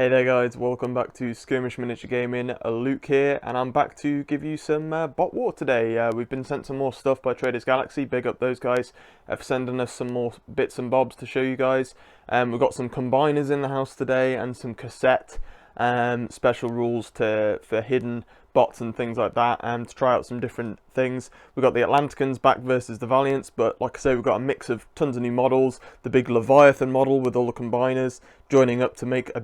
Hey there guys, welcome back to Skirmish Miniature Gaming. Luke here, and I'm back to give you some bot war today. We've been sent some more stuff by Traders Galaxy. Big up those guys for sending us some more bits and bobs to show you guys. We've got some combiners in the house today and some cassette special rules for hidden bots and things like that, and to try out some different things. We've got the Atlanticans back versus the Valiants, but like I say, we've got a mix of tons of new models. The big Leviathan model with all the combiners joining up to make a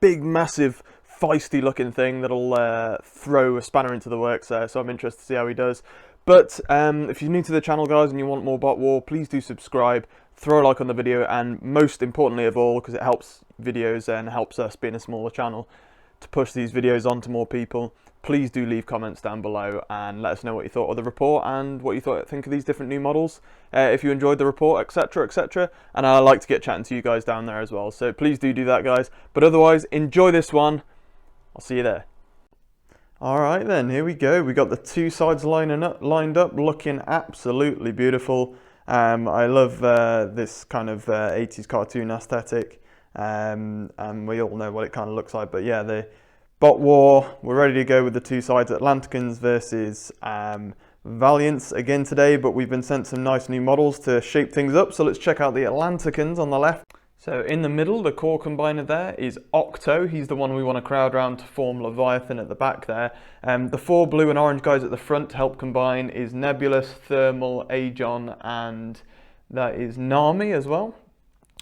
big, massive, feisty looking thing that'll throw a spanner into the works there, so I'm interested to see how he does. But if you're new to the channel, guys, and you want more bot war, please do subscribe, throw a like on the video, and most importantly of all, because it helps videos and helps us being a smaller channel to push these videos on to more people, please do leave comments down below and let us know what you thought of the report and what you think of these different new models, if you enjoyed the report, etc, etc. And I like to get chatting to you guys down there as well, so please do that, guys. But otherwise, enjoy this one. I'll see you there. Alright then, here we go. We got the two sides lined up, looking absolutely beautiful. I love this kind of 80s cartoon aesthetic, and we all know what it kind of looks like. But yeah, the bot war, we're ready to go with the two sides, Atlanticans versus Valiants again today, but we've been sent some nice new models to shape things up. So let's check out the Atlanticans on the left. So in the middle, the core combiner there is Octo. He's the one we want to crowd around to form Leviathan at the back there. The four blue and orange guys at the front to help combine is Nebulous, Thermal, Aegon, and that is Nami as well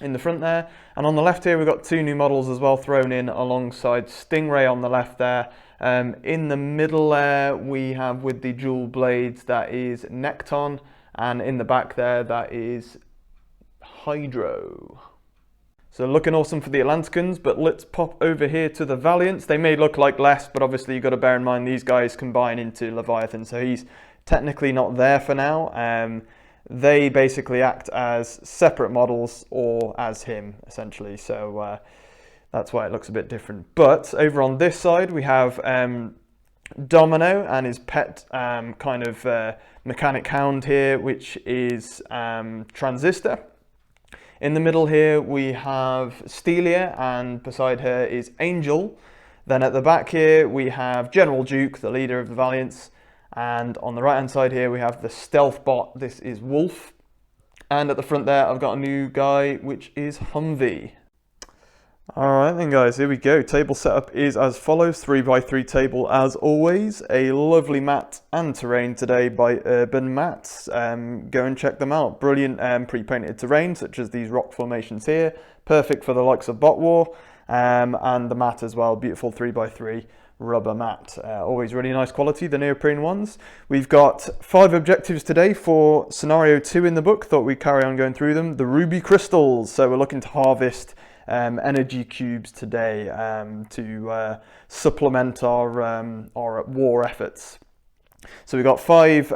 in the front there. And on the left here, we've got two new models as well thrown in alongside Stingray on the left there. In the middle there, we have with the dual blades, that is Necton, and in the back there, that is Hydro. So looking awesome for the Atlanticans, but let's pop over here to the Valiants. They may look like less, but obviously you've got to bear in mind these guys combine into Leviathan, so he's technically not there for now. They basically act as separate models or as him, essentially, so that's why it looks a bit different. But over on this side, we have Domino and his pet kind of mechanic hound here, which is Transistor. In the middle here, we have Stelia, and beside her is Angel. Then at the back here, we have General Duke, the leader of the Valiants. And on the right hand side here, we have the stealth bot. This is Wolf. And at the front there, I've got a new guy, which is Humvee. Alright then guys, here we go. Table setup is as follows. 3x3 table as always. A lovely mat and terrain today by Urban Mats. Go and check them out. Brilliant pre-painted terrain, such as these rock formations here. Perfect for the likes of bot war. And the mat as well. Beautiful 3x3 rubber mat. Always really nice quality, the neoprene ones. We've got 5 objectives today for scenario 2 in the book. Thought we'd carry on going through them. The ruby crystals. So we're looking to harvest energy cubes today to supplement our war efforts. So we've got 5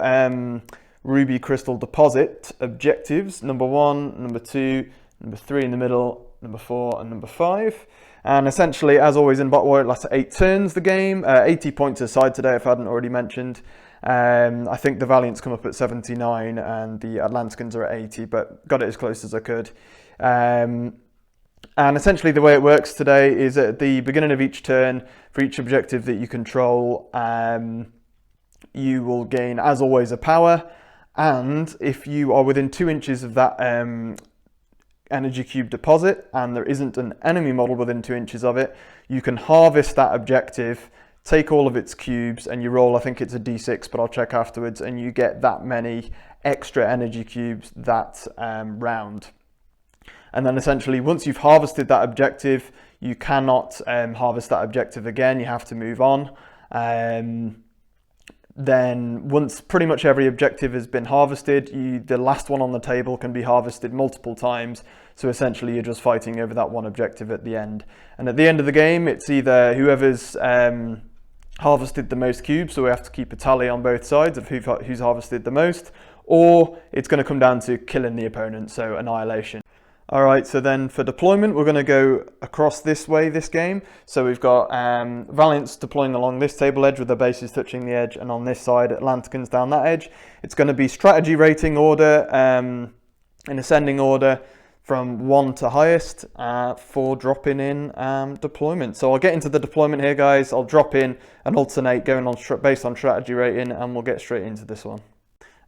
ruby crystal deposit objectives. Number 1, number 2, number 3 in the middle, number 4 and number 5. And essentially, as always in bot war, it lasts 8 turns the game. 80 points aside today, if I hadn't already mentioned. I think the Valiants come up at 79 and the Atlanticans are at 80, but got it as close as I could. And essentially the way it works today is at the beginning of each turn, for each objective that you control, you will gain, as always, a power. And if you are within 2 inches of that energy cube deposit, and there isn't an enemy model within 2 inches of it, you can harvest that objective, take all of its cubes, and you roll, I think it's a d6, but I'll check afterwards, and you get that many extra energy cubes that round. And then essentially, once you've harvested that objective, you cannot harvest that objective again. You have to move on. Then once pretty much every objective has been harvested, the last one on the table can be harvested multiple times. So essentially, you're just fighting over that one objective at the end. And at the end of the game, it's either whoever's harvested the most cubes, so we have to keep a tally on both sides of who's harvested the most, or it's going to come down to killing the opponent, so annihilation. Alright, so then for deployment, we're going to go across this way this game. So we've got Valiants deploying along this table edge with their bases touching the edge, and on this side, Atlanticans down that edge. It's going to be strategy rating order, in ascending order. from 1 to highest for dropping in deployment. So I'll get into the deployment here, guys. I'll drop in and alternate going on based on strategy rating, and we'll get straight into this one.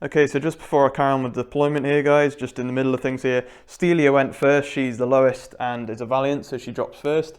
Okay, so just before I carry on with deployment here, guys, just in the middle of things here, Stelia went first. She's the lowest and is a Valiant, so she drops first.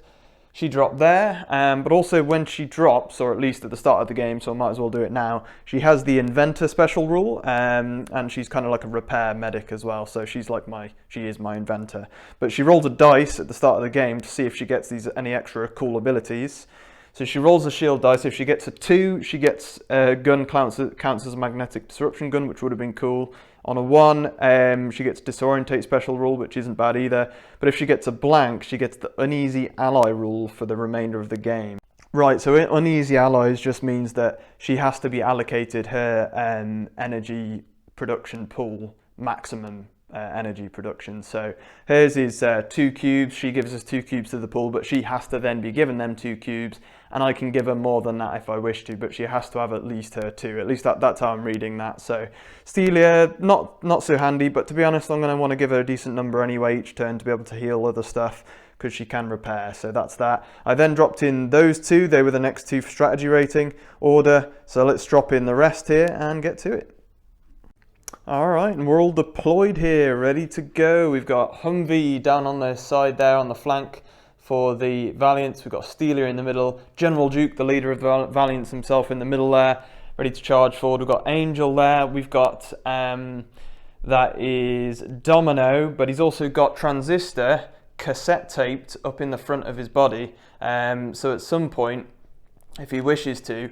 She dropped there, but also when she drops, or at least at the start of the game, so I might as well do it now, she has the Inventor special rule, and she's kind of like a repair medic as well, so she is my Inventor. But she rolls a dice at the start of the game to see if she gets any extra cool abilities. So she rolls a shield dice. If she gets a 2, she gets a gun counts as a magnetic disruption gun, which would have been cool. On a 1, she gets disorientate special rule, which isn't bad either. But if she gets a blank, she gets the uneasy ally rule for the remainder of the game. Right, so uneasy allies just means that she has to be allocated her energy production pool maximum. Energy production. So hers is 2 cubes. She gives us 2 cubes to the pool, but she has to then be given them 2 cubes, and I can give her more than that if I wish to, but she has to have at least her 2. At least that's how I'm reading that. So Stelia, not so handy, but to be honest, I'm going to want to give her a decent number anyway each turn to be able to heal other stuff, because she can repair. So that's that. I then dropped in those 2. They were the next 2 for strategy rating order. So let's drop in the rest here and get to it. Alright, and we're all deployed here, ready to go. We've got Humvee down on the side there on the flank for the Valiants. We've got Stelia in the middle, General Duke, the leader of the Valiants himself, in the middle there, ready to charge forward. We've got Angel there. We've got, that is Domino, but he's also got Transistor cassette taped up in the front of his body. So at some point, if he wishes to,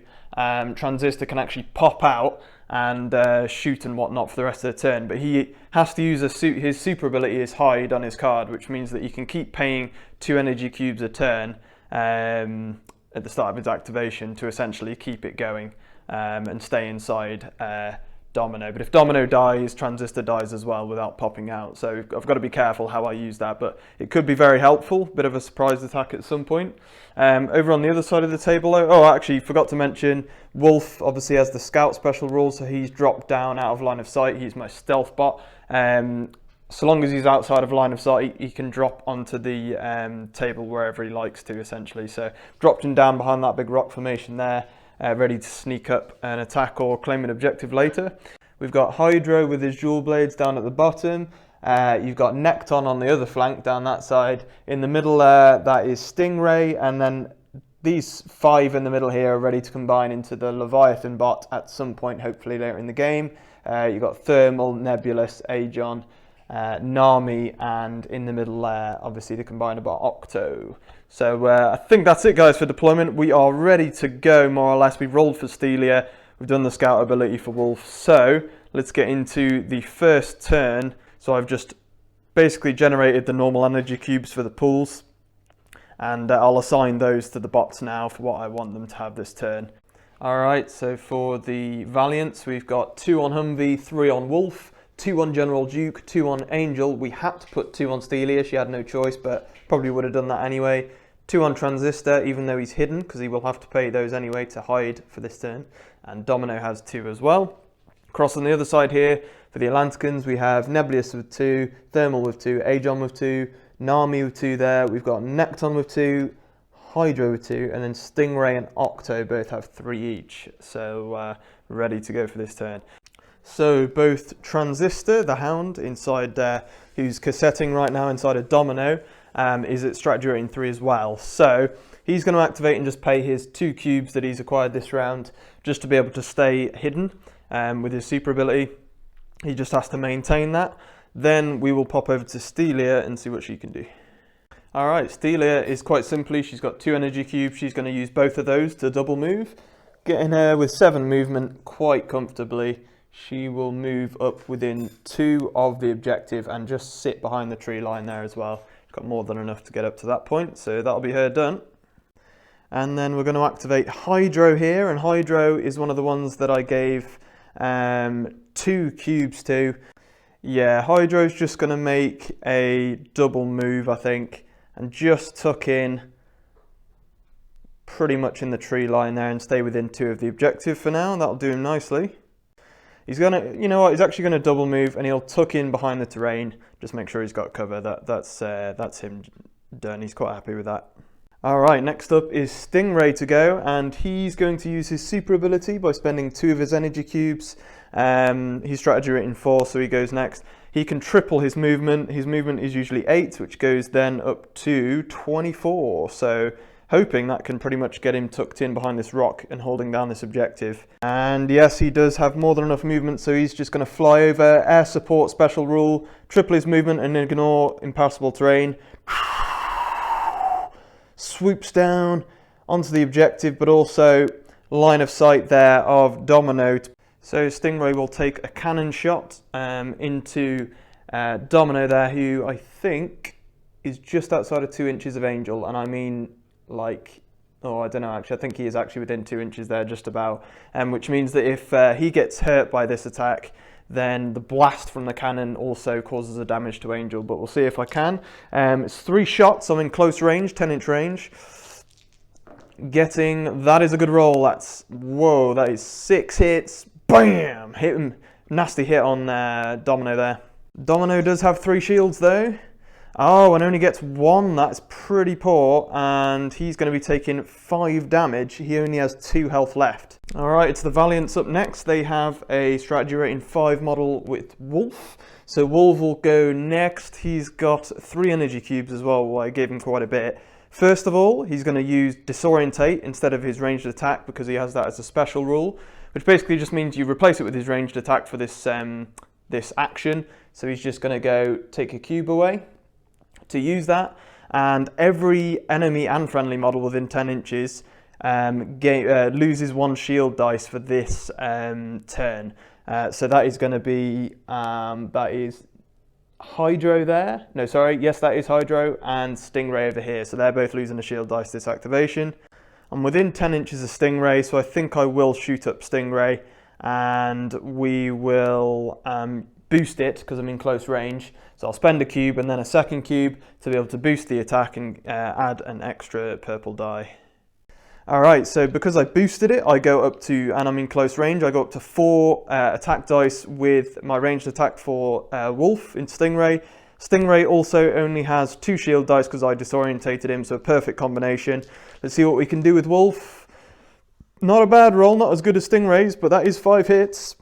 Transistor can actually pop out and shoot and whatnot for the rest of the turn, but he has to use his super ability is hide on his card, which means that you can keep paying 2 energy cubes a turn at the start of his activation to essentially keep it going and stay inside Domino. But if Domino dies, Transistor dies as well without popping out. So I've got to be careful how I use that, but it could be very helpful. Bit of a surprise attack at some point. Over on the other side of the table, though, oh, actually forgot to mention, Wolf obviously has the Scout special rule, so he's dropped down out of line of sight. He's my stealth bot. So long as he's outside of line of sight, he can drop onto the table wherever he likes to, essentially. So dropped him down behind that big rock formation there. Ready to sneak up and attack or claim an objective later. We've got Hydro with his jewel blades down at the bottom. You've got Necton on the other flank down that side. In the middle that is Stingray, and then these 5 in the middle here are ready to combine into the Leviathan bot at some point, hopefully later in the game. You've got Thermal, Nebulous, Aegon, Nami, and in the middle there, obviously to combine about Octo. So I think that's it, guys, for deployment. We are ready to go, more or less. We've rolled for Stelia. We've done the Scout ability for Wolf. So let's get into the first turn. So I've just basically generated the normal energy cubes for the pools, and I'll assign those to the bots now for what I want them to have this turn. Alright, so for the Valiants, we've got 2 on Humvee, 3 on Wolf, 2 on General Duke, 2 on Angel. We had to put 2 on Stelia. She had no choice, but probably would have done that anyway. 2 on Transistor, even though he's hidden, because he will have to pay those anyway to hide for this turn. And Domino has 2 as well. Across on the other side here, for the Atlanticans, we have Nebulous with 2, Thermal with 2, Aegon with 2, Nami with 2 there. We've got Necton with 2, Hydro with 2, and then Stingray and Octo both have 3 each. So ready to go for this turn. So both Transistor, the Hound, inside there, who's cassetting right now inside a Domino, is at strategy rating 3 as well. So he's going to activate and just pay his 2 cubes that he's acquired this round just to be able to stay hidden with his super ability. He just has to maintain that. Then we will pop over to Stelia and see what she can do. Alright, Stelia is quite simply, she's got 2 energy cubes. She's going to use both of those to double move, getting her with 7 movement quite comfortably. She will move up within 2 of the objective and just sit behind the tree line there as well. She's got more than enough to get up to that point, so that'll be her done. And then we're going to activate Hydro here, and Hydro is one of the ones that I gave 2 cubes to. Yeah, Hydro's just going to make a double move, I think, and just tuck in pretty much in the tree line there and stay within 2 of the objective for now. That'll do him nicely. He's gonna, you know what? He's actually gonna double move, and he'll tuck in behind the terrain. Just make sure he's got cover. That's him done. He's quite happy with that. All right, next up is Stingray to go, and he's going to use his super ability by spending 2 of his energy cubes. He's strategy rating 4, so he goes next. He can triple his movement. His movement is usually 8, which goes then up to 24. So hoping that can pretty much get him tucked in behind this rock and holding down this objective. And yes, he does have more than enough movement, so he's just going to fly over, air support special rule, triple his movement and ignore impassable terrain. Swoops down onto the objective, but also line of sight there of Domino. So Stingray will take a cannon shot into Domino there, who I think is just outside of 2 inches of Angel, and I mean like, oh, I don't know, actually I think he is actually within 2 inches there, just about, which means that if he gets hurt by this attack, then the blast from the cannon also causes a damage to Angel, but we'll see if I can. It's 3 shots, I'm in close range, 10-inch range. That is a good roll. Whoa, that is 6 hits. Bam! Hit him. Nasty hit on Domino there. Domino does have 3 shields though. Oh, and only gets 1. That's pretty poor, and he's going to be taking 5 damage. He only has 2 health left. Alright, it's the Valiants up next. They have a strategy rating 5 model with Wolf. So Wolf will go next. He's got 3 energy cubes as well. Well, I gave him quite a bit. First of all, he's going to use Disorientate instead of his ranged attack, because he has that as a special rule, which basically just means you replace it with his ranged attack for this action. So he's just going to go take a cube away to use that, and every enemy and friendly model within 10 inches loses 1 shield dice for this turn. So that is going to be, that is Hydro there. No, sorry, yes, that is Hydro, and Stingray over here. So they're both losing a shield dice this activation. I'm within 10 inches of Stingray, so I think I will shoot up Stingray, and we will boost it because I'm in close range. So I'll spend a cube and then a second cube to be able to boost the attack and add an extra purple die. Alright, so because I boosted it, I go up to, and I'm in close range, I go up to 4 attack dice with my ranged attack for Wolf in Stingray. Stingray also only has 2 shield dice because I disorientated him, so a perfect combination. Let's see what we can do with Wolf. Not a bad roll, not as good as Stingray's, but that is 5 hits.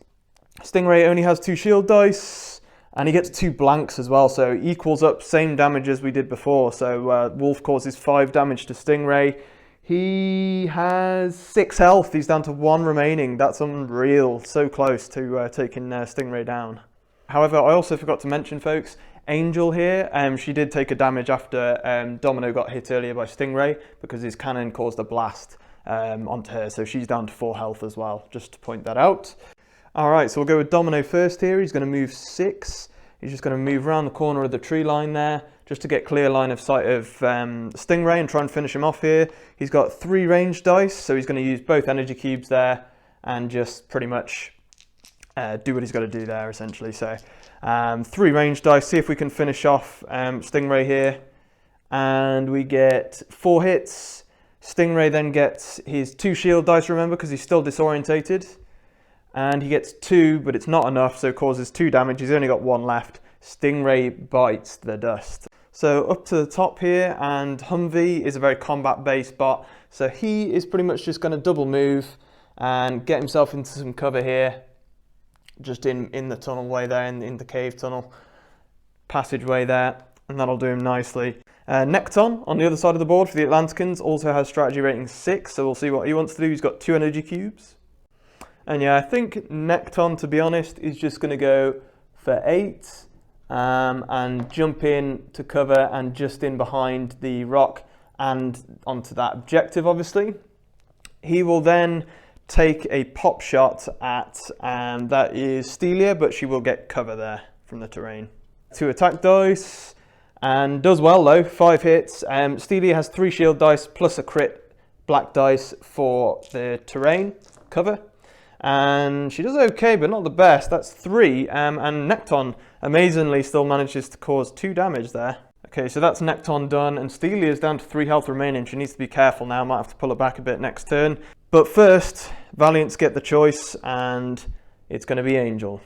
Stingray only has 2 shield dice, and he gets 2 blanks as well, so equals up same damage as we did before. So Wolf causes 5 damage to Stingray. He has 6 health, he's down to 1 remaining. That's unreal, so close to taking Stingray down. However, I also forgot to mention, folks, Angel here, she did take a damage after Domino got hit earlier by Stingray because his cannon caused a blast onto her, so she's down to 4 health as well, just to point that out. Alright, so we'll go with Domino first here. He's going to move 6. He's just going to move around the corner of the tree line there, just to get clear line of sight of Stingray and try and finish him off here. He's got 3 ranged dice, so he's going to use both energy cubes there and just pretty much do what he's got to do there, essentially. So 3 ranged dice, see if we can finish off Stingray here. And we get 4 hits. Stingray then gets his 2 shield dice, remember, because he's still disorientated. And he gets 2, but it's not enough, so causes 2 damage. He's only got 1 left. Stingray bites the dust. So up to the top here, and Humvee is a very combat-based bot, so he is pretty much just going to double move and get himself into some cover here, just in the tunnel way there, in the cave tunnel passageway there, and that'll do him nicely. Nekton on the other side of the board for the Atlanticans also has strategy rating 6, so we'll see what he wants to do. He's got 2 energy cubes. And yeah, I think Nekton, to be honest, is just going to go for 8 and jump in to cover and just in behind the rock and onto that objective, obviously. He will then take a pop shot at, that is Stelia, but she will get cover there from the terrain. 2 attack dice, and does well though, 5 hits. Stelia has 3 shield dice plus a crit black dice for the terrain cover. And she does okay, but not the best. That's 3, and Nekton amazingly still manages to cause 2 damage there. Okay, so that's Nekton done, and Stelia is down to 3 health remaining. She needs to be careful now, might have to pull her back a bit next turn. But first, Valiants get the choice, and it's going to be Angel.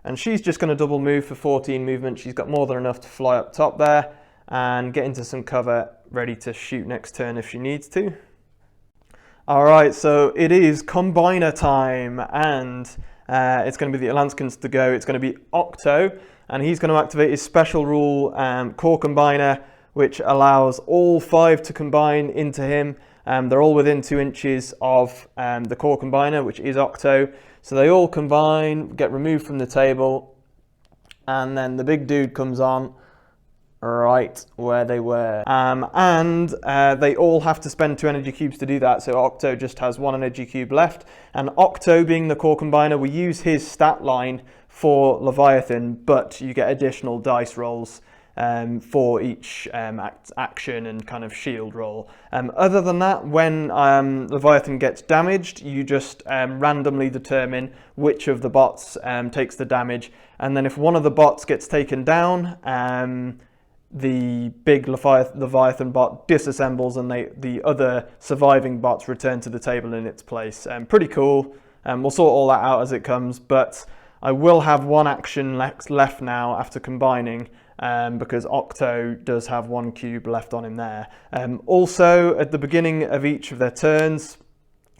And she's just going to double move for 14 movement. She's got more than enough to fly up top there and get into some cover, ready to shoot next turn if she needs to. Alright, so it is Combiner time, and it's going to be the Atlanticans to go. It's going to be Octo, and he's going to activate his special rule, Core Combiner, which allows all 5 to combine into him. They're all within 2 inches of the Core Combiner, which is Octo. So they all combine, get removed from the table, and then the big dude comes on right where they were. They all have to spend 2 energy cubes to do that, so Octo just has 1 energy cube left. And Octo, being the Core Combiner, we use his stat line for Leviathan, but you get additional dice rolls for each action and kind of shield roll. Other than that, when Leviathan gets damaged, you just randomly determine which of the bots takes the damage, and then if one of the bots gets taken down, the big Leviathan bot disassembles and the other surviving bots return to the table in its place. Pretty cool. We'll sort all that out as it comes, but I will have 1 action left now after combining, because Octo does have 1 cube left on him there. Also, at the beginning of each of their turns,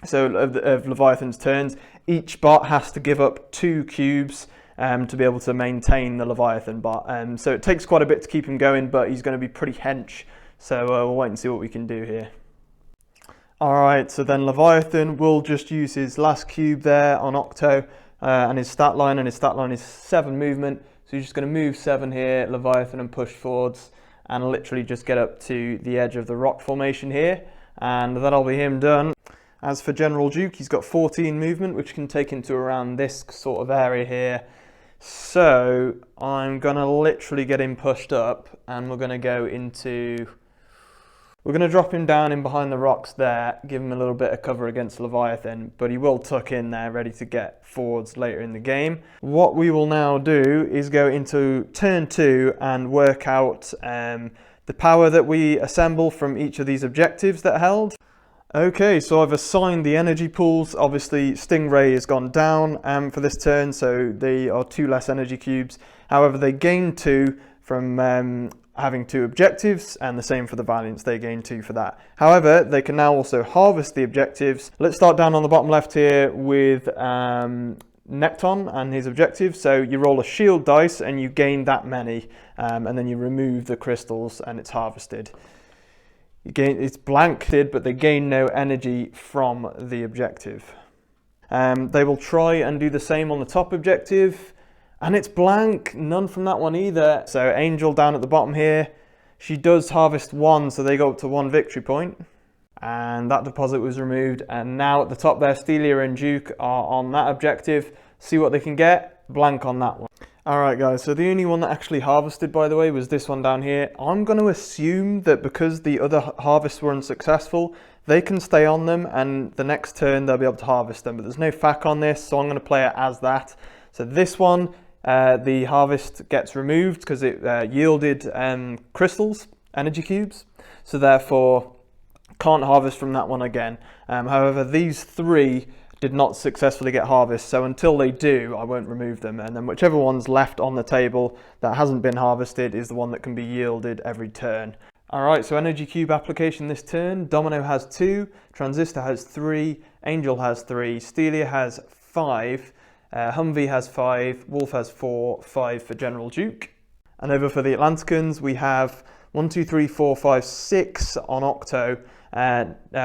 so of Leviathan's turns, each bot has to give up 2 cubes to be able to maintain the Leviathan bot. So it takes quite a bit to keep him going, but he's going to be pretty hench. So we'll wait and see what we can do here. Alright, so then Leviathan will just use his last cube there on Octo and his stat line, is 7 movement. So he's just going to move 7 here, Leviathan, and push forwards, and literally just get up to the edge of the rock formation here, and that'll be him done. As for General Duke, he's got 14 movement, which can take him to around this sort of area here. So I'm going to literally get him pushed up, and we're going to go into... We're going to drop him down in behind the rocks there, give him a little bit of cover against Leviathan, but he will tuck in there, ready to get forwards later in the game. What we will now do is go into turn 2 and work out the power that we assemble from each of these objectives that held. Okay, so I've assigned the energy pools. Obviously, Stingray has gone down for this turn, so they are 2 less energy cubes. However, they gain 2 from having 2 objectives, and the same for the Valiants, they gain 2 for that. However, they can now also harvest the objectives. Let's start down on the bottom left here with Necton and his objective. So you roll a shield dice and you gain that many, and then you remove the crystals and it's harvested. It's blanked, but they gain no energy from the objective. They will try and do the same on the top objective, and it's blank, none from that one either. So Angel down at the bottom here, she does harvest 1, so they go up to 1 victory point. And that deposit was removed. And now at the top there, Stelia and Duke are on that objective. See what they can get, blank on that one. Alright guys, so the only one that actually harvested, by the way, was this one down here. I'm going to assume that because the other harvests were unsuccessful, they can stay on them, and the next turn they'll be able to harvest them. But there's no FAQ on this, so I'm going to play it as that. So this one, the harvest gets removed because it yielded crystals, energy cubes, so therefore can't harvest from that one again. However, these 3 did not successfully get harvest, so until they do, I won't remove them, and then whichever one's left on the table that hasn't been harvested is the one that can be yielded every turn. Alright, so energy cube application this turn. Domino has 2, Transistor has 3, Angel has 3, Stelia has 5, Humvee has 5, Wolf has 4, 5 for General Duke. And over for the Atlanticans, we have 1, 2, 3, 4, 5, 6 on Octo,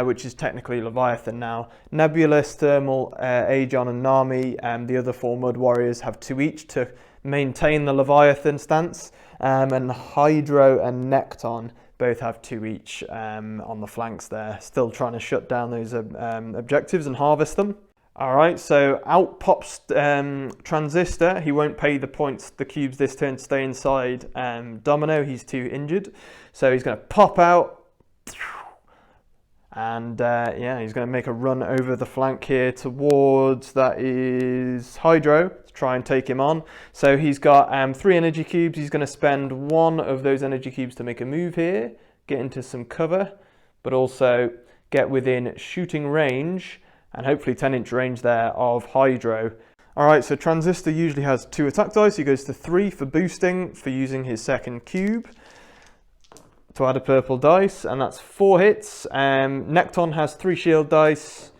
which is technically Leviathan now. Nebulous, Thermal, Aegon and Nami, the other 4 Mud Warriors have 2 each to maintain the Leviathan stance. And Hydro and Necton both have 2 each on the flanks there, still trying to shut down those objectives and harvest them. Alright, so out pops Transistor. He won't pay the points, the cubes this turn to stay inside Domino. He's too injured. So he's going to pop out. And yeah, he's going to make a run over the flank here towards, that is Hydro, to try and take him on. So he's got 3 energy cubes. He's going to spend 1 of those energy cubes to make a move here, get into some cover, but also get within shooting range, and hopefully 10-inch range there of Hydro. Alright, so Transistor usually has 2 attack dice. He goes to 3 for boosting, for using his second cube to add a purple dice, and that's 4 hits. Necton has 3 shield dice.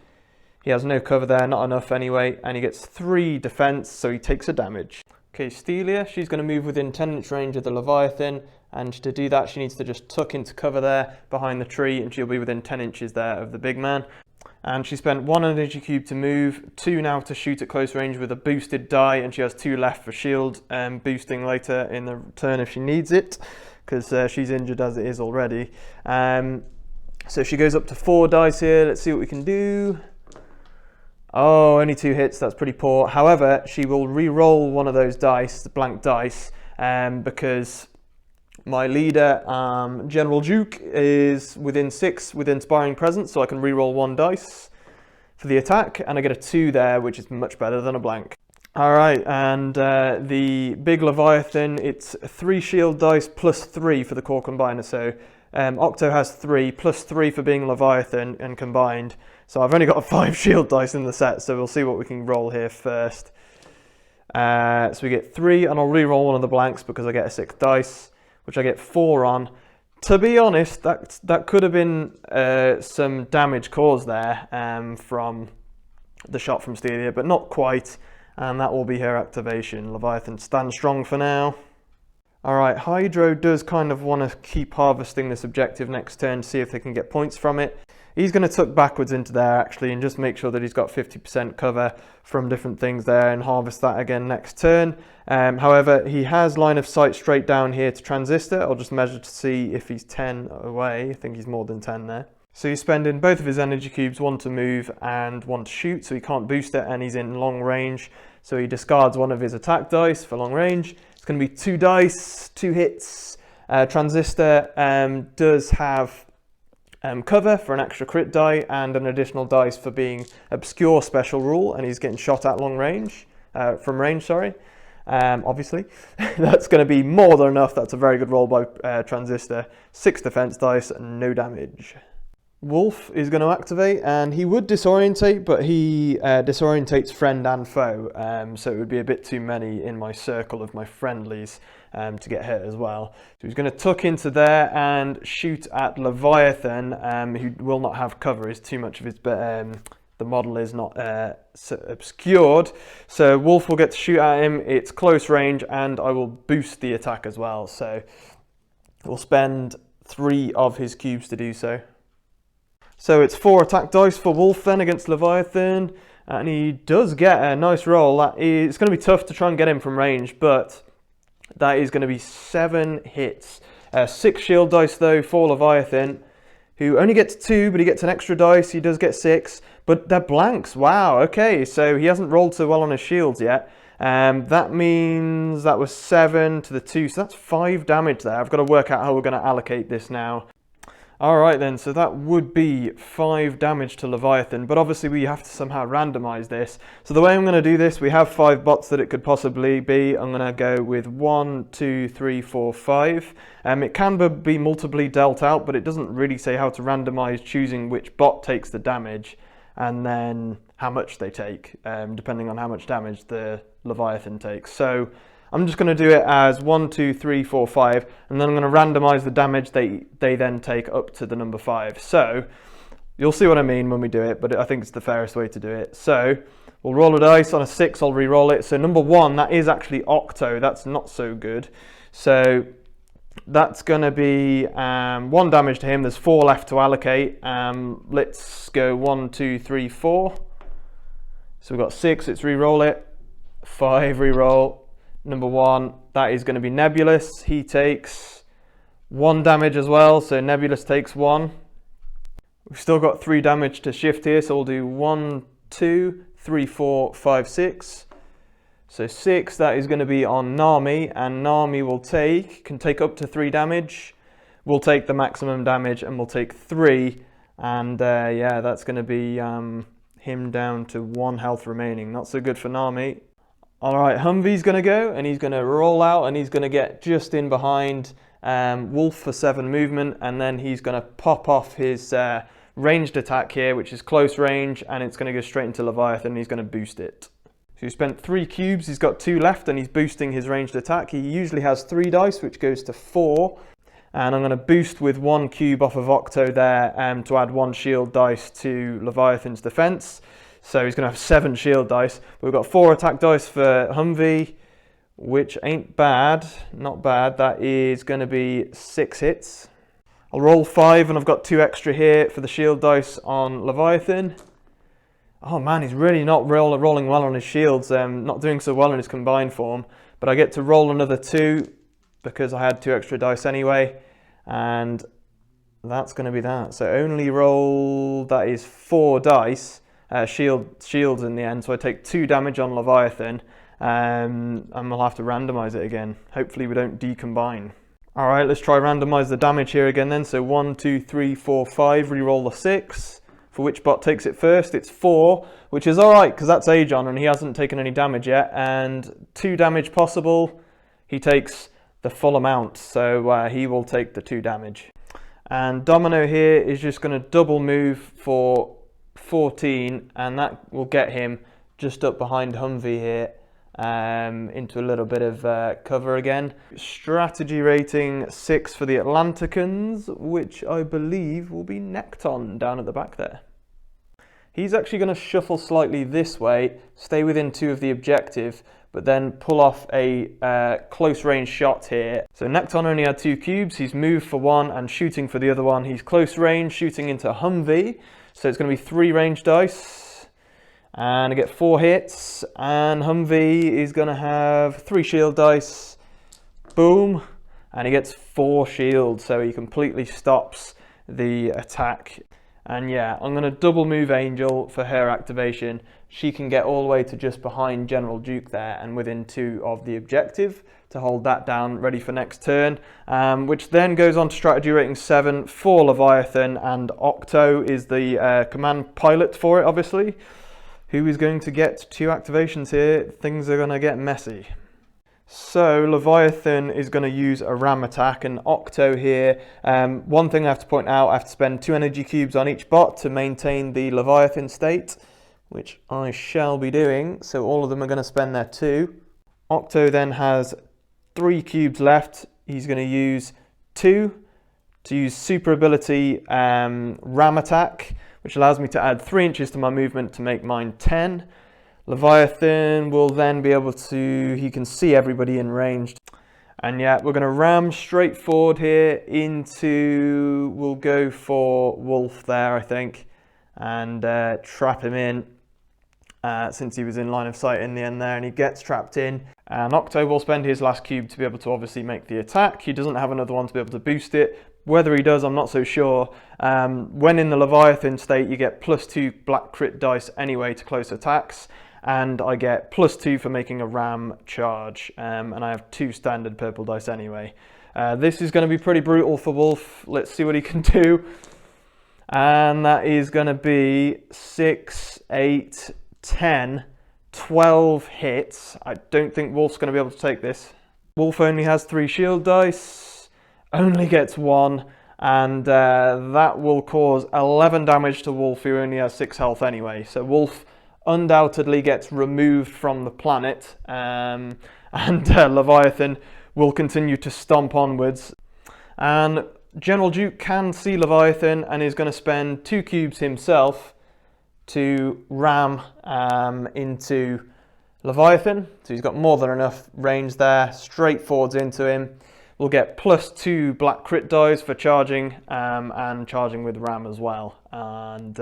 He has no cover there, not enough anyway, and he gets 3 defense, so he takes a damage. Okay, Stelia, she's going to move within 10-inch range of the Leviathan, and to do that she needs to just tuck into cover there behind the tree, and she'll be within 10 inches there of the big man. And she spent 1 energy cube to move, 2 now to shoot at close range with a boosted die, and she has 2 left for shield boosting later in the turn if she needs it, because she's injured as it is already. So she goes up to 4 dice here. Let's see what we can do. Oh, only 2 hits, that's pretty poor. However, she will re-roll one of those dice, the blank dice, because my leader, General Duke, is within 6 with Inspiring Presence, so I can re-roll 1 dice for the attack, and I get a 2 there, which is much better than a blank. Alright, and the big Leviathan, it's 3 shield dice plus 3 for the core combiner, so Octo has 3 plus 3 for being Leviathan and combined, so I've only got 5 shield dice in the set, so we'll see what we can roll here first. So we get 3, and I'll re-roll one of the blanks because I get a 6 dice, which I get 4 on. To be honest, that could have been some damage caused there from the shot from Stelia, but not quite, and that will be her activation. Leviathan stands strong for now. Alright, Hydro does kind of want to keep harvesting this objective next turn to see if they can get points from it. He's going to tuck backwards into there actually and just make sure that he's got 50% cover from different things there and harvest that again next turn. However, he has line of sight straight down here to Transistor. I'll just measure to see if he's 10 away. I think he's more than 10 there. So he's spending both of his energy cubes, 1 to move and 1 to shoot, so he can't boost it, and he's in long range. So he discards 1 of his attack dice for long range. It's going to be 2 dice, 2 hits. Transistor does have cover for an extra crit die and an additional dice for being obscure special rule, and he's getting shot at long range, from range, sorry. Obviously, that's going to be more than enough. That's a very good roll by Transistor. 6 defense dice, no damage. Wolf is going to activate, and he would disorientate, but he disorientates friend and foe, so it would be a bit too many in my circle of my friendlies to get hit as well. So he's going to tuck into there and shoot at Leviathan, who will not have cover. Is too much of his, the model is not obscured. So Wolf will get to shoot at him. It's close range, and I will boost the attack as well. So we'll spend 3 of his cubes to do so. So it's 4 attack dice for Wolf then against Leviathan, and he does get a nice roll. It's going to be tough to try and get him from range, but that is going to be 7 hits. 6 shield dice though for Leviathan, who only gets 2, but he gets an extra dice. He does get 6, but they're blanks. Wow, okay, so he hasn't rolled so well on his shields yet. That means that was 7 to the 2, so that's 5 damage there. I've got to work out how we're going to allocate this now. Alright then, so that would be 5 damage to Leviathan, but obviously we have to somehow randomize this. So the way I'm going to do this, we have 5 bots that it could possibly be. I'm going to go with 1, 2, 3, 4, 5. It can be multiply dealt out, but it doesn't really say how to randomize choosing which bot takes the damage and then how much they take, depending on how much damage the Leviathan takes. So I'm just going to do it as 1, 2, 3, 4, 5, and then I'm going to randomize the damage they then take up to the number 5. So you'll see what I mean when we do it, but I think it's the fairest way to do it. So we'll roll a dice. On a 6, I'll re-roll it. So number 1, that is actually Octo. That's not so good. So that's going to be 1 damage to him. There's 4 left to allocate. Let's go 1, 2, 3, 4. So we've got 6. Let's re-roll it. 5, re-roll. Number 1, that is going to be Nebulous. He takes 1 damage as well, so Nebulous takes 1. We've still got 3 damage to shift here, so we'll do 1, 2, 3, 4, 5, 6. So 6, that is going to be on Nami, and Nami can take up to 3 damage. We'll take the maximum damage, and we'll take 3. And yeah, that's going to be him down to 1 health remaining. Not so good for Nami. Alright, Humvee's going to go, and he's going to roll out, and he's going to get just in behind Wolf for 7 movement, and then he's going to pop off his ranged attack here, which is close range, and it's going to go straight into Leviathan, and he's going to boost it. So he spent 3 cubes, he's got 2 left and he's boosting his ranged attack. He usually has 3 dice, which goes to 4. And I'm going to boost with 1 cube off of Octo there to add 1 shield dice to Leviathan's defense. So he's going to have 7 shield dice. But we've got 4 attack dice for Humvee, which ain't bad, not bad. That is going to be 6 hits. I'll roll 5 and I've got 2 extra here for the shield dice on Leviathan. Oh man, he's really not rolling well on his shields, not doing so well in his combined form. But I get to roll another 2 because I had 2 extra dice anyway. And that's going to be that. So only roll, that is 4 dice, shields in the end. So I take 2 damage on Leviathan, and we'll have to randomize it again. Hopefully we don't decombine. All right, let's try randomize the damage here again then. So 1, 2, 3, 4, 5, re-roll the 6. For which bot takes it first? It's 4, which is all right because that's Aegon and he hasn't taken any damage yet. And 2 damage possible, he takes the full amount, so he will take the 2 damage. And Domino here is just going to double move for 14, and that will get him just up behind Humvee here into a little bit of cover again. Strategy rating 6 for the Atlanticans, which I believe will be Nekton down at the back there. He's actually going to shuffle slightly this way, stay within 2 of the objective, but then pull off a close range shot here. So Nekton only had 2 cubes, he's moved for 1 and shooting for the other one. He's close range, shooting into Humvee, so it's going to be 3 range dice. And I get 4 hits, and Humvee is going to have 3 shield dice. Boom, and he gets 4 shields, so he completely stops the attack. And yeah, I'm going to double move Angel for her activation. She can get all the way to just behind General Duke there and within 2 of the objective to hold that down, ready for next turn. Which then goes on to strategy rating 7 for Leviathan, and Octo is the command pilot for it, obviously. Who is going to get 2 activations here? Things are going to get messy. So Leviathan is going to use a ram attack, and Octo here, one thing I have to point out, I have to spend 2 energy cubes on each bot to maintain the Leviathan state, which I shall be doing, so all of them are going to spend their 2. Octo then has 3 cubes left. He's going to use 2 to use super ability ram attack, which allows me to add 3 inches to my movement to make mine 10. Leviathan will then be able to, he can see everybody in range. And yeah, we're going to ram straight forward here into, we'll go for Wolf there, I think, and trap him in since he was in line of sight in the end there, and he gets trapped in. And Octo will spend his last cube to be able to obviously make the attack. He doesn't have another one to be able to boost it. Whether he does, I'm not so sure. When in the Leviathan state, you get +2 black crit dice anyway to close attacks. And I get +2 for making a ram charge, and I have 2 standard purple dice anyway. This is going to be pretty brutal for Wolf. Let's see what he can do. And that is going to be 6, 8, 10, 12 hits. I don't think Wolf's going to be able to take this. Wolf only has 3 shield dice, only gets 1, and that will cause 11 damage to Wolf, who only has 6 health anyway. So Wolf undoubtedly gets removed from the planet, and Leviathan will continue to stomp onwards. And General Duke can see Leviathan and is going to spend 2 cubes himself to ram into Leviathan. So he's got more than enough range there, straight forwards into him. We'll get +2 black crit dice for charging, and charging with ram as well. And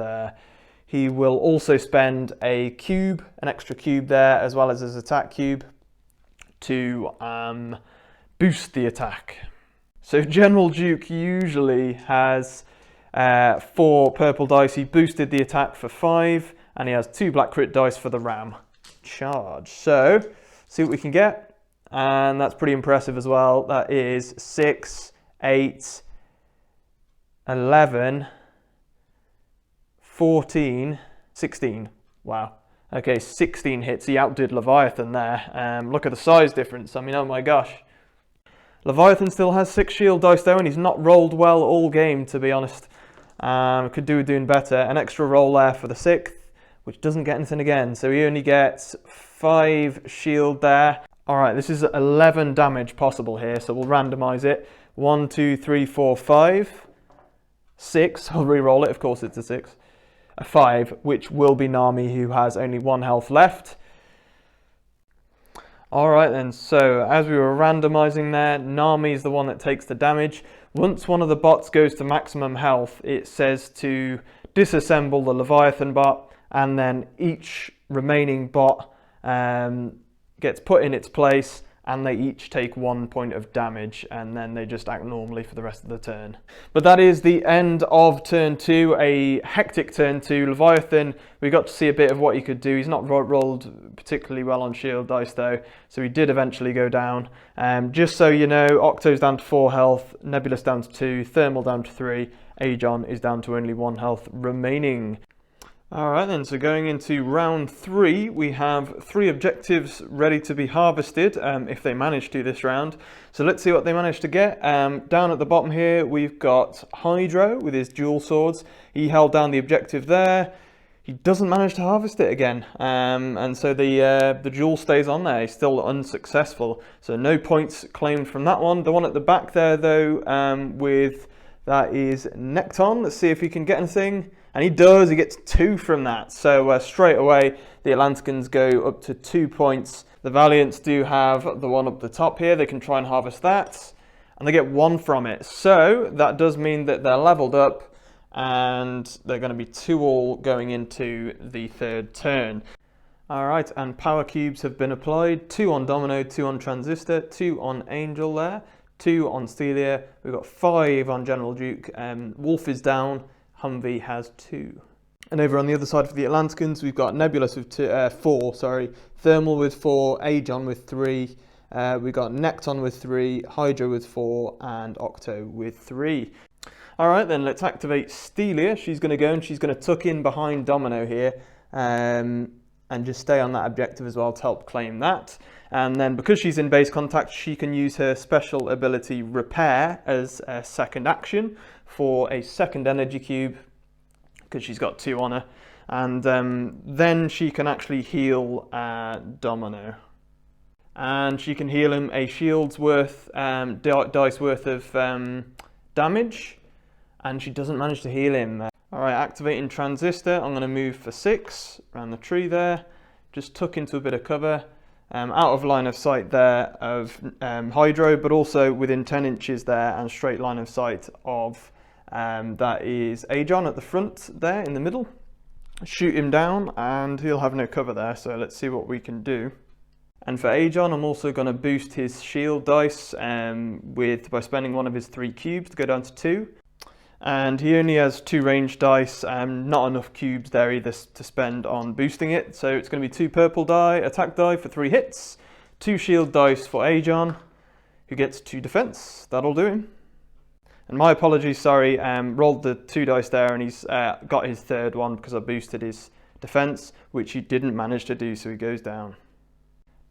he will also spend a cube, an extra cube there, as well as his attack cube to boost the attack. So General Duke usually has 4 purple dice. He boosted the attack for 5, and he has 2 black crit dice for the ram charge. So, see what we can get. And that's pretty impressive as well. That is 6, 8, 11... 14, 16, wow. Okay, 16 hits, he outdid Leviathan there. Look at the size difference, I mean, oh my gosh. Leviathan still has 6 shield dice though, and he's not rolled well all game, to be honest. Could do with doing better. An extra roll there for the 6th, which doesn't get anything again, so he only gets 5 shield there. Alright, this is 11 damage possible here, so we'll randomise it. 1, 2, 3, 4, 5. 6, I'll re-roll it, of course it's a 6. A 5, which will be Nami, who has only 1 health left. Alright then, so as we were randomising there, Nami is the one that takes the damage. Once one of the bots goes to maximum health, it says to disassemble the Leviathan bot, and then each remaining bot gets put in its place, and they each take 1 point of damage, and then they just act normally for the rest of the turn. But that is the end of turn 2, a hectic turn 2. Leviathan, we got to see a bit of what he could do. He's not rolled particularly well on shield dice though, so he did eventually go down. Just so you know, Octo's down to 4 health, Nebulous down to 2, Thermal down to 3, Aegon is down to only 1 health remaining. Alright then, so going into round 3, we have 3 objectives ready to be harvested if they manage to this round. So let's see what they manage to get. Down at the bottom here, we've got Hydro with his dual swords. He held down the objective there. He doesn't manage to harvest it again, and so the jewel stays on there. He's still unsuccessful, so no points claimed from that one. The one at the back there though, that is Necton. Let's see if he can get anything. And he does, he gets 2 from that. So straight away, the Atlanticans go up to 2 points. The Valiants do have the one up the top here. They can try and harvest that. And they get 1 from it. So that does mean that they're leveled up. And they're going to be 2-all going into the 3rd turn. Alright, and power cubes have been applied. 2 on Domino, 2 on Transistor, 2 on Angel there. 2 on Stelia. We've got 5 on General Duke. Wolf is down. Humvee has 2. And over on the other side for the Atlanticans, we've got Nebulous with 4, Thermal with 4, Aegon with 3, we've got Necton with 3, Hydra with 4, and Octo with 3. Alright then, let's activate Stelia. She's going to go and she's going to tuck in behind Domino here, and just stay on that objective as well to help claim that. And then because she's in base contact, she can use her special ability Repair as a second action for a second energy cube, because she's got 2 on her. And then she can actually heal Domino. And she can heal him a shield's worth, dice worth of damage. And she doesn't manage to heal him. Alright, activating Transistor. I'm going to move for 6 around the tree there. Just tuck into a bit of cover. Out of line of sight there of Hydro, but also within 10 inches there and straight line of sight of that is Aegon at the front there in the middle. Shoot him down and he'll have no cover there, so let's see what we can do. And for Aegon, I'm also going to boost his shield dice by spending one of his 3 cubes to go down to 2. And he only has 2 range dice, not enough cubes there either to spend on boosting it. So it's going to be 2 purple die, attack die for 3 hits, 2 shield dice for Aegon, who gets 2 defense. That'll do him. And my apologies, sorry, rolled the 2 dice there and he's got his 3rd one because I boosted his defense, which he didn't manage to do, so he goes down.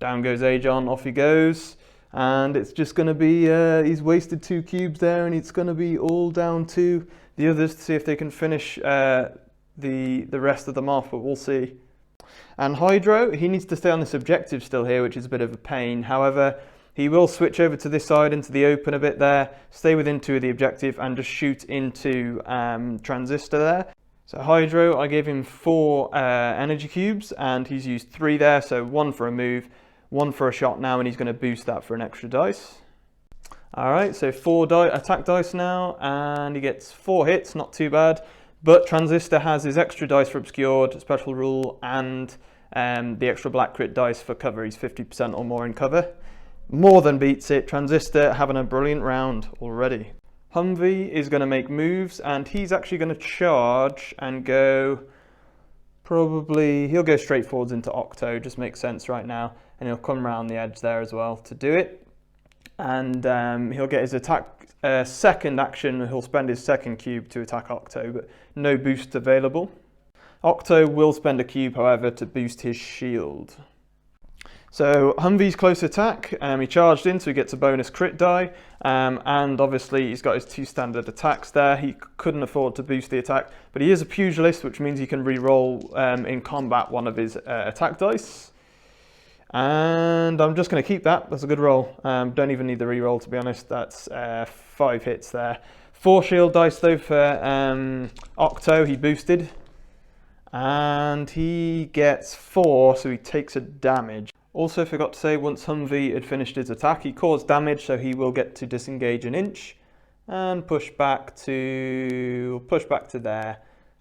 Down goes Aegon, off he goes. And it's just going to be, he's wasted 2 cubes there, and it's going to be all down to the others to see if they can finish the rest of them off, but we'll see. And Hydro, he needs to stay on this objective still here, which is a bit of a pain. However, he will switch over to this side into the open a bit there, stay within 2 of the objective, and just shoot into Transistor there. So Hydro, I gave him 4 energy cubes, and he's used 3 there, so 1 for a move, 1 for a shot now, and he's going to boost that for an extra dice. Alright, so 4 attack dice now, and he gets 4 hits, not too bad. But Transistor has his extra dice for Obscured, special rule, and the extra black crit dice for cover. He's 50% or more in cover. More than beats it. Transistor having a brilliant round already. Humvee is going to make moves, and he's actually going to charge and go... he'll go straight forwards into Octo, just makes sense right now. And he'll come around the edge there as well to do it. And he'll get his attack second action. He'll spend his 2nd cube to attack Octo, but no boost available. Octo will spend a cube, however, to boost his shield. So Humvee's close attack, he charged in, so he gets a bonus crit die, and obviously he's got his 2 standard attacks there. He couldn't afford to boost the attack, but he is a pugilist, which means he can re-roll in combat one of his attack dice. And I'm just going to keep that. That's a good roll. Don't even need the reroll, to be honest. That's 5 hits there. 4 shield dice though for Octo. He boosted. And he gets 4, so he takes a damage. Also forgot to say, once Humvee had finished his attack, he caused damage, so he will get to disengage an inch and push back to there.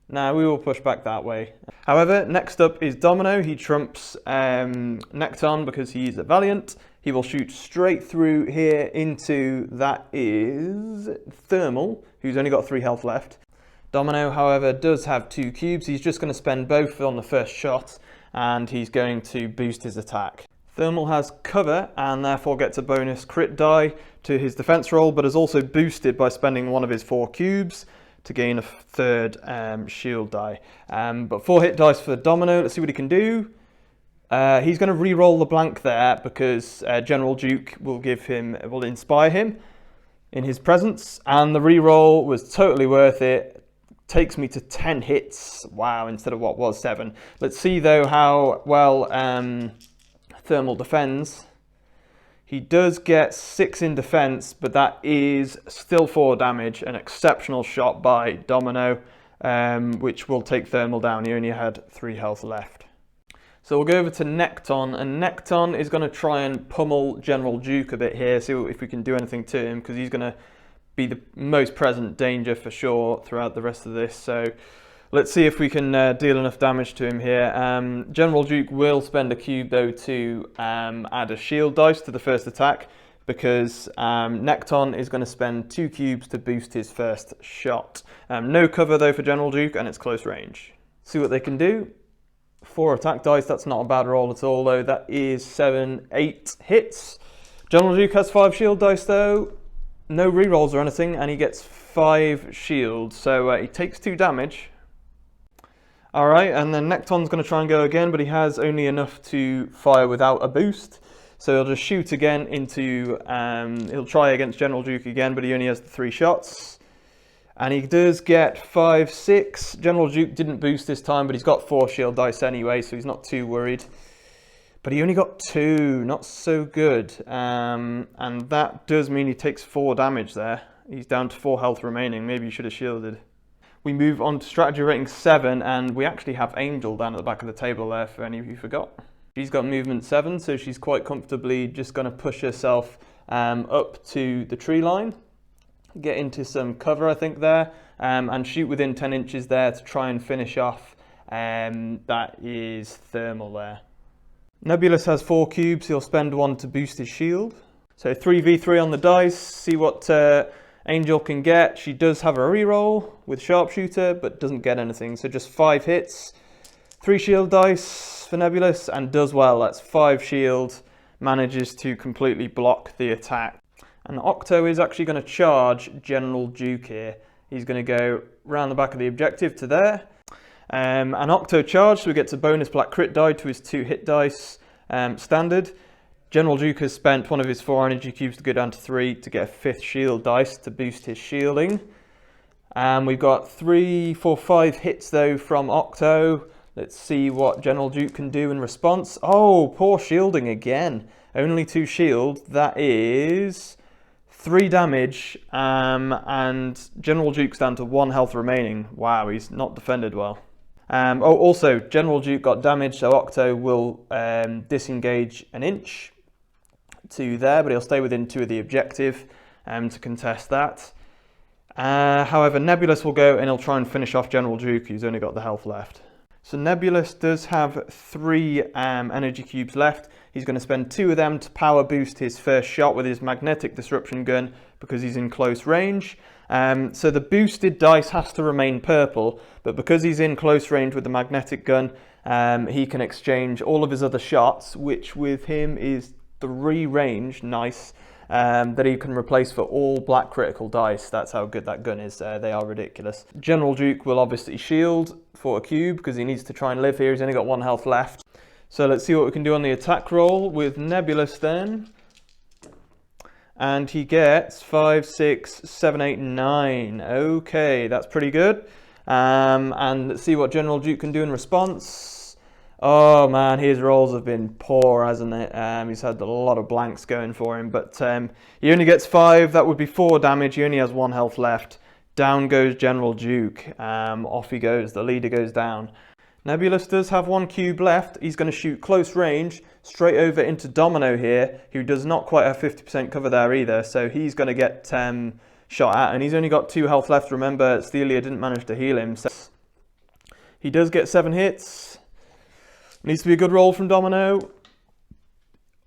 Now we will push back that way. However, next up is Domino. He trumps Nekton because he's a Valiant. He will shoot straight through here into, that is Thermal, who's only got 3 health left. Domino, however, does have 2 cubes. He's just going to spend both on the first shot, and he's going to boost his attack. Thermal has cover and therefore gets a bonus crit die to his defense roll, but is also boosted by spending one of his 4 cubes to gain a 3rd shield die. But 4 hit dice for Domino. Let's see what he can do. He's going to re-roll the blank there because General Duke will inspire him in his presence, and the re-roll was totally worth it. Takes me to 10 hits. Wow, instead of what was 7. Let's see though how well Thermal defends. He does get 6 in defense, but that is still 4 damage. An exceptional shot by Domino, which will take Thermal down. He only had 3 health left. So we'll go over to Nekton, and Nekton is going to try and pummel General Duke a bit here, see if we can do anything to him, because he's going to be the most present danger for sure throughout the rest of this. So let's see if we can deal enough damage to him here. General Duke will spend a cube though to add a shield dice to the first attack, because Nekton is going to spend 2 cubes to boost his first shot. No cover though for General Duke, and it's close range. See what they can do. 4 attack dice, that's not a bad roll at all though. That is 8 hits. General Duke has 5 shield dice though. No rerolls or anything, and he gets 5 shields, so he takes 2 damage. Alright, and then Nekton's going to try and go again, but he has only enough to fire without a boost. So he'll just shoot again into, he'll try against General Duke again, but he only has the 3 shots. And he does get 5, 6. General Duke didn't boost this time, but he's got 4 shield dice anyway, so he's not too worried. But he only got 2, not so good. And that does mean he takes 4 damage there. He's down to 4 health remaining. Maybe you should have shielded. We move on to strategy rating 7, and we actually have Angel down at the back of the table there for any of you who forgot. She's got movement 7, so she's quite comfortably just going to push herself up to the tree line. Get into some cover, I think, there, and shoot within 10 inches there to try and finish off. That is Thermal there. Nebulous has 4 cubes. He'll spend 1 to boost his shield. So 3v3 on the dice. See what Angel can get. She does have a reroll with Sharpshooter, but doesn't get anything. So just 5 hits. 3 shield dice for Nebulous, and does well. That's 5 shield. Manages to completely block the attack. And Octo is actually going to charge General Duke here. He's going to go round the back of the objective to there. And Octo charged, so he gets a bonus black crit die to his 2 hit dice standard. General Duke has spent 1 of his 4 energy cubes to go down to 3 to get a 5th shield dice to boost his shielding. And we've got 3, 4, 5 hits though from Octo. Let's see what General Duke can do in response. Oh, poor shielding again. Only 2 shield. That is 3 damage, and General Duke's down to 1 health remaining. Wow, he's not defended well. Also, General Duke got damaged, so Octo will disengage an inch to there, but he'll stay within 2 of the objective to contest that. However, Nebulous will go and he'll try and finish off General Duke, who's only got the health left. So Nebulous does have 3 energy cubes left. He's going to spend 2 of them to power boost his first shot with his magnetic disruption gun because he's in close range. So the boosted dice has to remain purple, but because he's in close range with the magnetic gun, he can exchange all of his other shots, which with him is 3 range, nice, that he can replace for all black critical dice. That's how good that gun is. They are ridiculous. General Duke will obviously shield for a cube because he needs to try and live here. He's only got 1 health left. So let's see what we can do on the attack roll with Nebulous then. And he gets 5, 6, 7, 8, 9. Okay, that's pretty good. And let's see what General Duke can do in response. Oh man, his rolls have been poor, hasn't it? He's had a lot of blanks going for him, but he only gets 5. That would be 4 damage. He only has 1 health left. Down goes General Duke. Off he goes. The leader goes down. Nebulous does have 1 cube left. He's going to shoot close range straight over into Domino here, who does not quite have 50% cover there either. So he's going to get shot at, and he's only got 2 health left. Remember, Stelia didn't manage to heal him. So he does get 7 hits. Needs to be a good roll from Domino.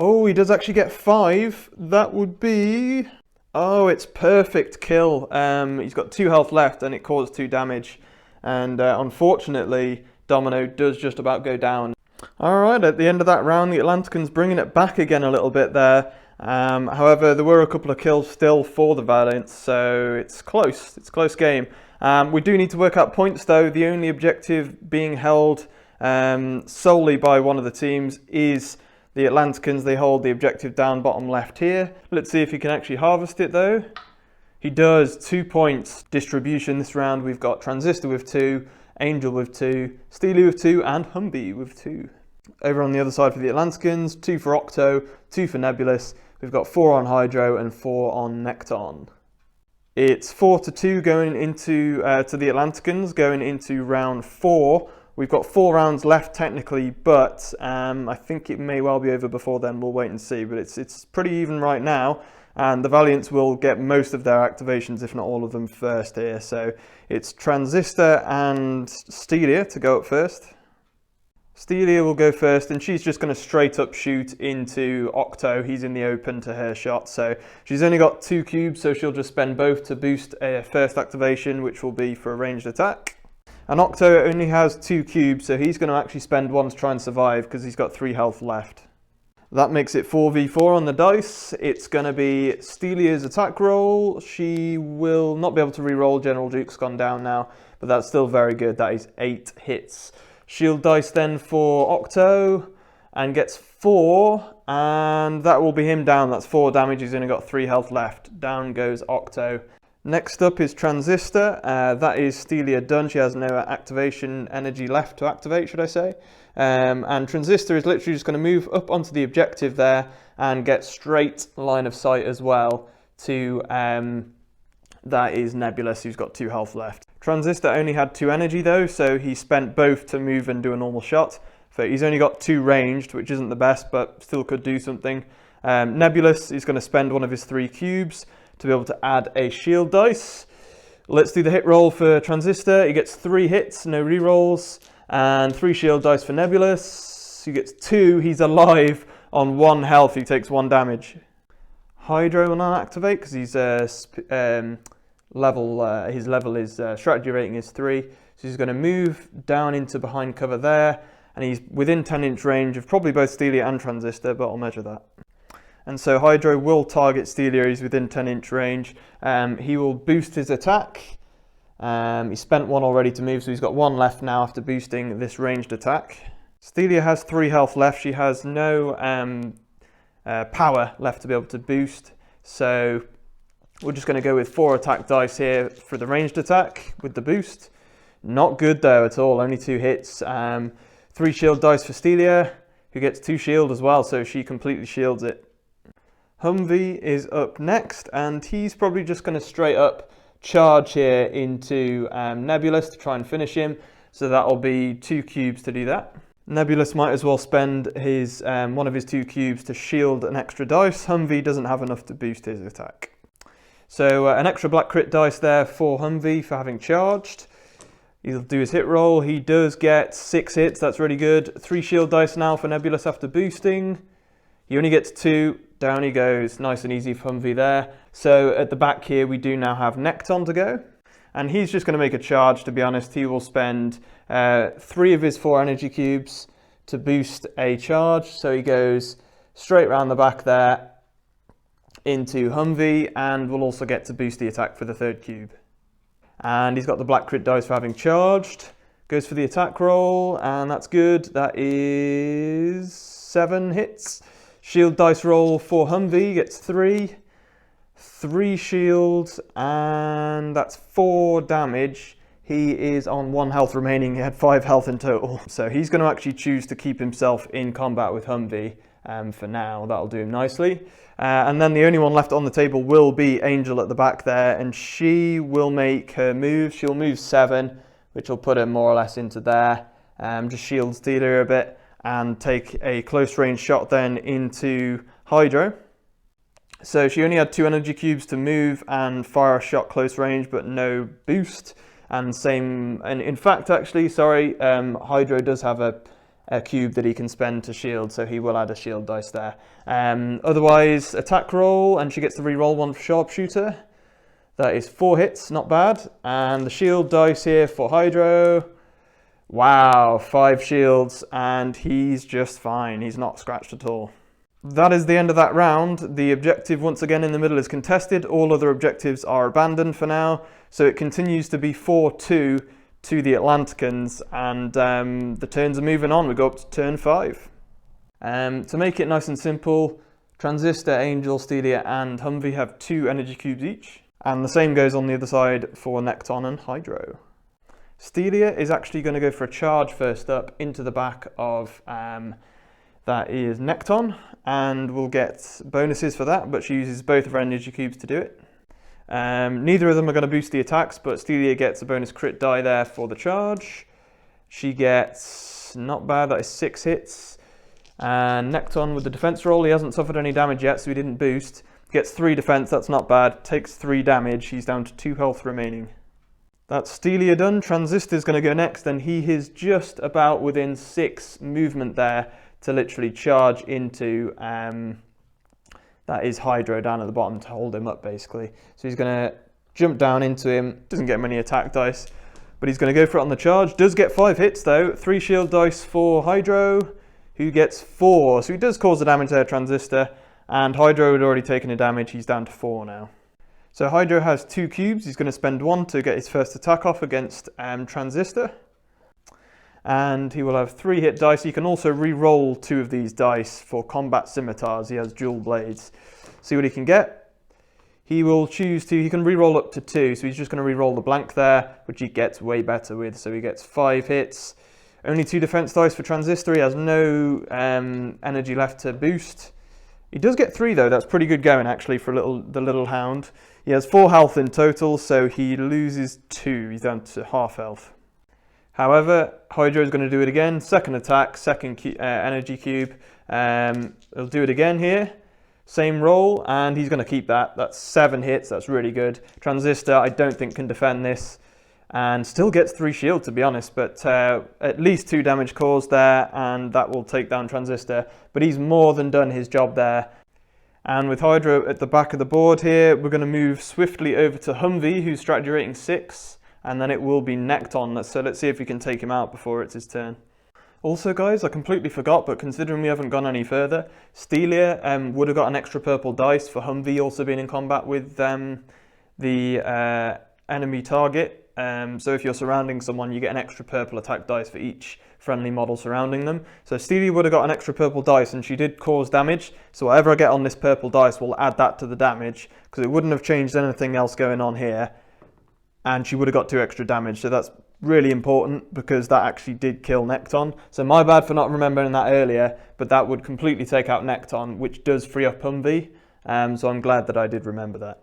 Oh, he does actually get 5. That would be... Oh, it's perfect kill. He's got 2 health left and it caused 2 damage. And unfortunately, Domino does just about go down. Alright, at the end of that round, the Atlanticans bringing it back again a little bit there. However, there were a couple of kills still for the Valiants, so it's close. It's a close game. We do need to work out points though. The only objective being held solely by one of the teams is the Atlanticans. They hold the objective down bottom left here. Let's see if he can actually harvest it though. He does. 2 points distribution this round. We've got Transistor with 2, Angel with 2, Steely with 2, and Humvee with 2. Over on the other side for the Atlanticans, 2 for Octo, 2 for Nebulous. We've got 4 on Hydro and 4 on Necton. It's 4-2 going into to the Atlanticans going into round 4. We've got 4 rounds left technically, but I think it may well be over before then. We'll wait and see, but it's pretty even right now. And the Valiants will get most of their activations, if not all of them, first here. So it's Transistor and Stelia to go up first. Stelia will go first, and she's just going to straight up shoot into Octo. He's in the open to her shot, so she's only got 2 cubes, so she'll just spend both to boost a first activation, which will be for a ranged attack. And Octo only has 2 cubes, so he's going to actually spend 1 to try and survive because he's got 3 health left. That makes it 4v4 on the dice. It's going to be Stelia's attack roll. She will not be able to re-roll. General Duke's gone down now, but that's still very good. That is 8 hits. Shield dice then for Octo, and gets 4, and that will be him down. That's 4 damage. He's only got 3 health left. Down goes Octo. Next up is Transistor. That is Stelia done. She has no activation energy left to activate, should I say. And Transistor is literally just going to move up onto the objective there and get straight line of sight as well to, that is Nebulous, who's got 2 health left. Transistor only had 2 energy though, so he spent both to move and do a normal shot. So he's only got 2 ranged, which isn't the best, but still could do something. Nebulous is going to spend 1 of his 3 cubes to be able to add a shield dice. Let's do the hit roll for Transistor. He gets 3 hits, no rerolls, and 3 shield dice for Nebulous. He gets 2. He's alive on 1 health. He takes 1 damage. Hydro will not activate because he's his level is strategy rating is 3. So he's going to move down into behind cover there, and he's within 10-inch range of probably both Stelia and Transistor, but I'll measure that. And so Hydro will target Stelia. He's within 10-inch range. He will boost his attack. He spent 1 already to move, so he's got 1 left now after boosting this ranged attack. Stelia has 3 health left. She has no power left to be able to boost. So we're just going to go with 4 attack dice here for the ranged attack with the boost. Not good though at all, only 2 hits. 3 shield dice for Stelia, who gets 2 shield as well, so she completely shields it. Humvee is up next, and he's probably just going to straight up charge here into Nebulous to try and finish him. So that'll be 2 cubes to do that. Nebulous might as well spend his 1 of his 2 cubes to shield an extra dice. Humvee doesn't have enough to boost his attack. So an extra black crit dice there for Humvee for having charged. He'll do his hit roll. He does get 6 hits. That's really good. 3 shield dice now for Nebulous after boosting. He only gets 2. Down he goes. Nice and easy for Humvee there. So at the back here, we do now have Necton to go. And he's just going to make a charge, to be honest. He will spend 3 of his 4 energy cubes to boost a charge. So he goes straight round the back there into Humvee, and will also get to boost the attack for the 3rd cube. And he's got the black crit dice for having charged. Goes for the attack roll, and that's good. That is 7 hits. Shield dice roll for Humvee, gets 3. 3 shields, and that's 4 damage. He is on 1 health remaining. He had 5 health in total. So he's going to actually choose to keep himself in combat with Humvee for now. That'll do him nicely. And then the only one left on the table will be Angel at the back there, and she will make her move. She'll move 7, which will put her more or less into there. Just shield Stealer a bit and take a close range shot then into Hydro. So she only had 2 energy cubes to move and fire a shot close range, but no boost. And same, and in fact, actually, sorry, Hydro does have a cube that he can spend to shield, so he will add a shield dice there. Otherwise, attack roll, and she gets to re-roll 1 for Sharpshooter. That is 4 hits, not bad. And the shield dice here for Hydro. Wow, 5 shields, and he's just fine. He's not scratched at all. That is the end of that round. The objective once again in the middle is contested. All other objectives are abandoned for now. So it continues to be 4-2 to the Atlanticans, and the turns are moving on. We go up to turn 5. To make it nice and simple, Transistor, Angel, Stelia and Humvee have 2 energy cubes each. And the same goes on the other side for Nekton and Hydro. Stelia is actually going to go for a charge first up into the back of that is Nekton, and we'll get bonuses for that, but she uses both of her energy cubes to do it. Neither of them are going to boost the attacks, but Stelia gets a bonus crit die there for the charge. She gets, not bad, that is 6 hits. And Nekton with the defense roll, he hasn't suffered any damage yet, so he didn't boost. Gets 3 defense, that's not bad. Takes 3 damage, he's down to 2 health remaining. That's Stelia done. Transistor's going to go next, and he is just about within 6 movement there to literally charge into that is Hydro down at the bottom to hold him up basically. So he's going to jump down into him, doesn't get many attack dice, but he's going to go for it on the charge. Does get 5 hits though, 3 shield dice for Hydro, who gets 4. So he does cause the damage there, Transistor, and Hydro had already taken a damage, he's down to 4 now. So Hydro has 2 cubes, he's going to spend 1 to get his first attack off against Transistor. And he will have 3 hit dice. He can also re-roll 2 of these dice for combat scimitars. He has dual blades. See what he can get. He will choose to, he can re-roll up to 2, so he's just going to re-roll the blank there, which he gets way better with. So he gets 5 hits. Only 2 defense dice for Transistor. He has no energy left to boost. He does get 3 though. That's pretty good going actually for the little hound. He has 4 health in total, so he loses 2. He's down to half health. However, Hydro is going to do it again. Second attack, second energy cube. He'll do it again here. Same roll, and he's going to keep that. That's 7 hits. That's really good. Transistor, I don't think can defend this, and still gets 3 shield to be honest. But at least 2 damage caused there, and that will take down Transistor. But he's more than done his job there. And with Hydro at the back of the board here, we're going to move swiftly over to Humvee, who's strategy rating 6. And then it will be Nekton, so let's see if we can take him out before it's his turn. Also guys, I completely forgot, but considering we haven't gone any further, Stelia would have got an extra purple dice for Humvee also being in combat with the enemy target. So if you're surrounding someone, you get an extra purple attack dice for each friendly model surrounding them. So Stelia would have got an extra purple dice, and she did cause damage, so whatever I get on this purple dice will add that to the damage, because it wouldn't have changed anything else going on here. And she would have got 2 extra damage, so that's really important because that actually did kill Nekton. So my bad for not remembering that earlier, but that would completely take out Nekton, which does free up Humvee, so I'm glad that I did remember that.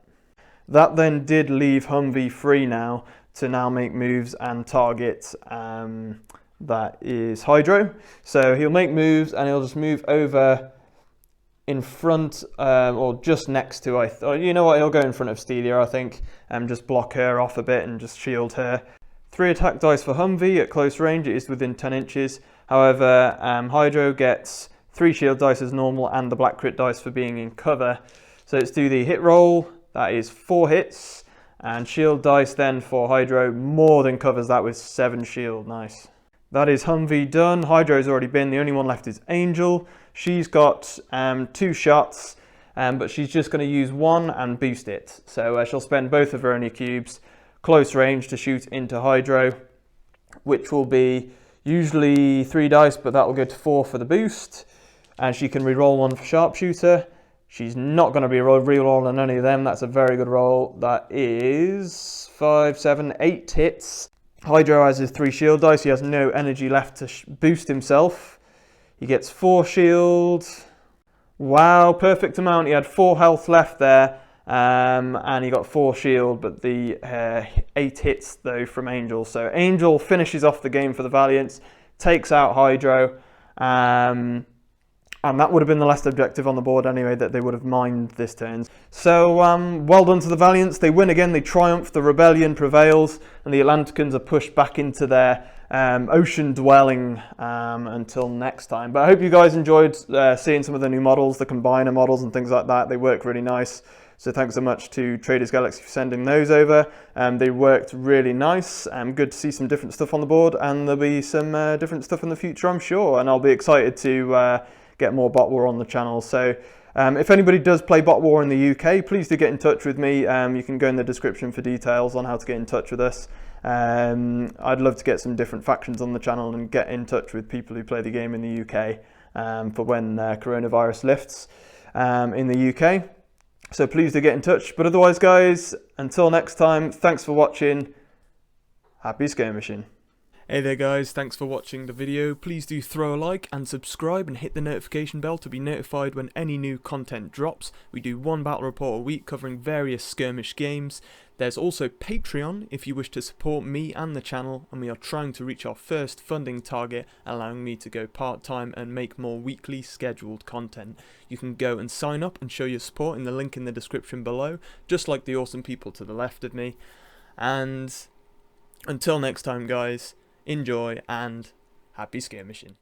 That then did leave Humvee free now to now make moves and target that is Hydro. So he'll make moves and he'll just move over in front or just next to, you know what, he'll go in front of Stelia I think, and just block her off a bit and just shield her. 3 attack dice for Humvee at close range, it is within 10 inches. However, Hydro gets 3 shield dice as normal and the black crit dice for being in cover. So let's do the hit roll, that is 4 hits, and shield dice then for Hydro more than covers that with 7 shield, nice. That is Humvee done. Hydro's already been, the only one left is Angel. She's got 2 shots, but she's just going to use 1 and boost it. So she'll spend both of her only cubes close range to shoot into Hydro, which will be usually 3 dice, but that will go to 4 for the boost. And she can re-roll 1 for Sharpshooter. She's not going to be re-rolling any of them. That's a very good roll. That is 5, 7, 8 hits. Hydro has his 3 shield dice. He has no energy left to boost himself. He gets 4 shield. Wow, perfect amount. He had 4 health left there, and he got 4 shield, but the 8 hits though from Angel. So Angel finishes off the game for the Valiants, takes out Hydro, and that would have been the last objective on the board anyway that they would have mined this turn. So well done to the Valiants. They win again, they triumph, the rebellion prevails, and the Atlanticans are pushed back into their ocean dwelling until next time. But I hope you guys enjoyed seeing some of the new models, the combiner models and things like that. They work really nice. So thanks so much to Traders Galaxy for sending those over. They worked really nice. Good to see some different stuff on the board, and there'll be some different stuff in the future, I'm sure. And I'll be excited to get more Bot War on the channel. So if anybody does play Bot War in the UK, please do get in touch with me. You can go in the description for details on how to get in touch with us. I'd love to get some different factions on the channel and get in touch with people who play the game in the UK for when coronavirus lifts in the UK. So please do get in touch. But otherwise, guys, until next time, thanks for watching. Happy skirmishing. Hey there guys, thanks for watching the video. Please do throw a like and subscribe and hit the notification bell to be notified when any new content drops. We do one battle report a week covering various skirmish games. There's also Patreon if you wish to support me and the channel, and we are trying to reach our first funding target, allowing me to go part-time and make more weekly scheduled content. You can go and sign up and show your support in the link in the description below, just like the awesome people to the left of me. And until next time guys, enjoy and happy skirmishing.